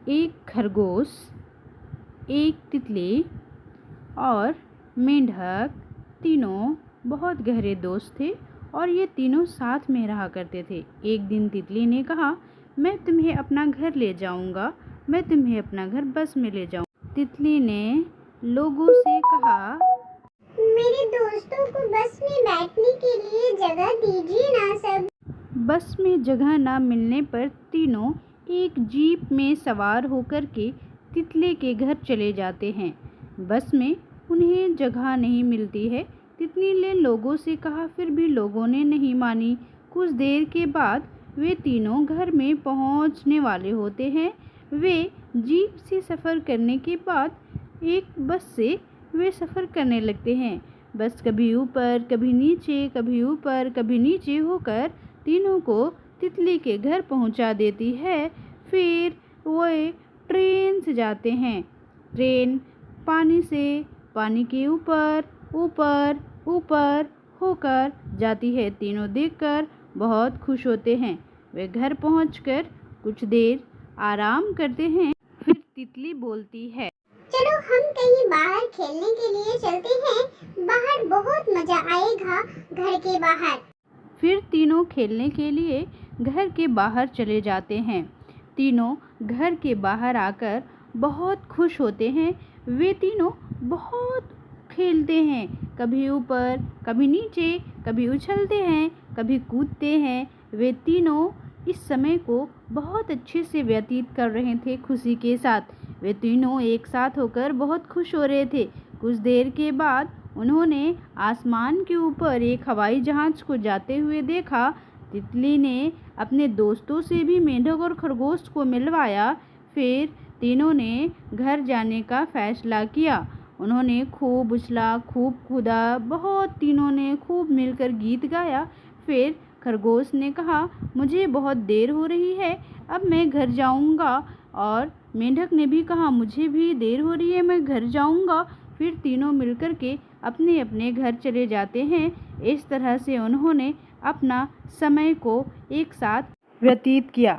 एक खरगोश, एक तितली और मेंढक तीनों बहुत गहरे दोस्त थे और ये तीनों साथ में रहा करते थे। एक दिन तितली ने कहा, मैं तुम्हें अपना घर ले जाऊंगा, मैं तुम्हें अपना घर बस में ले जाऊंगा। तितली ने लोगों से कहा, मेरे दोस्तों को बस में बैठने के लिए जगह दीजिए ना सब। बस में जगह न मिलने पर तीनों एक जीप में सवार होकर के तितली के घर चले जाते हैं। बस में उन्हें जगह नहीं मिलती है। तितली ने लोगों से कहा, फिर भी लोगों ने नहीं मानी। कुछ देर के बाद वे तीनों घर में पहुंचने वाले होते हैं। वे जीप से सफ़र करने के बाद एक बस से वे सफ़र करने लगते हैं। बस कभी ऊपर कभी नीचे, कभी ऊपर कभी नीचे होकर तीनों को तितली के घर पहुंचा देती है। फिर वे ट्रेन से जाते हैं। ट्रेन पानी से पानी के ऊपर ऊपर ऊपर होकर जाती है। तीनों देखकर बहुत खुश होते हैं। वे घर पहुंचकर कुछ देर आराम करते हैं। फिर तितली बोलती है, चलो हम कहीं बाहर खेलने के लिए चलते हैं, बाहर बहुत मजा आएगा घर के बाहर। फिर तीनों खेलने के लिए घर के बाहर चले जाते हैं। तीनों घर के बाहर आकर बहुत खुश होते हैं। वे तीनों बहुत खेलते हैं, कभी ऊपर कभी नीचे, कभी उछलते हैं, कभी कूदते हैं। वे तीनों इस समय को बहुत अच्छे से व्यतीत कर रहे थे, खुशी के साथ। वे तीनों एक साथ होकर बहुत खुश हो रहे थे। कुछ देर के बाद उन्होंने आसमान के ऊपर एक हवाई जहाज़ को जाते हुए देखा। तितली ने अपने दोस्तों से भी मेंढक और खरगोश को मिलवाया। फिर तीनों ने घर जाने का फैसला किया। उन्होंने खूब उछला, खूब कूदा, बहुत तीनों ने खूब मिलकर गीत गाया। फिर खरगोश ने कहा, मुझे बहुत देर हो रही है, अब मैं घर जाऊंगा। और मेंढक ने भी कहा, मुझे भी देर हो रही है, मैं घर जाऊंगा। फिर तीनों मिलकर के अपने अपने घर चले जाते हैं। इस तरह से उन्होंने अपना समय को एक साथ व्यतीत किया।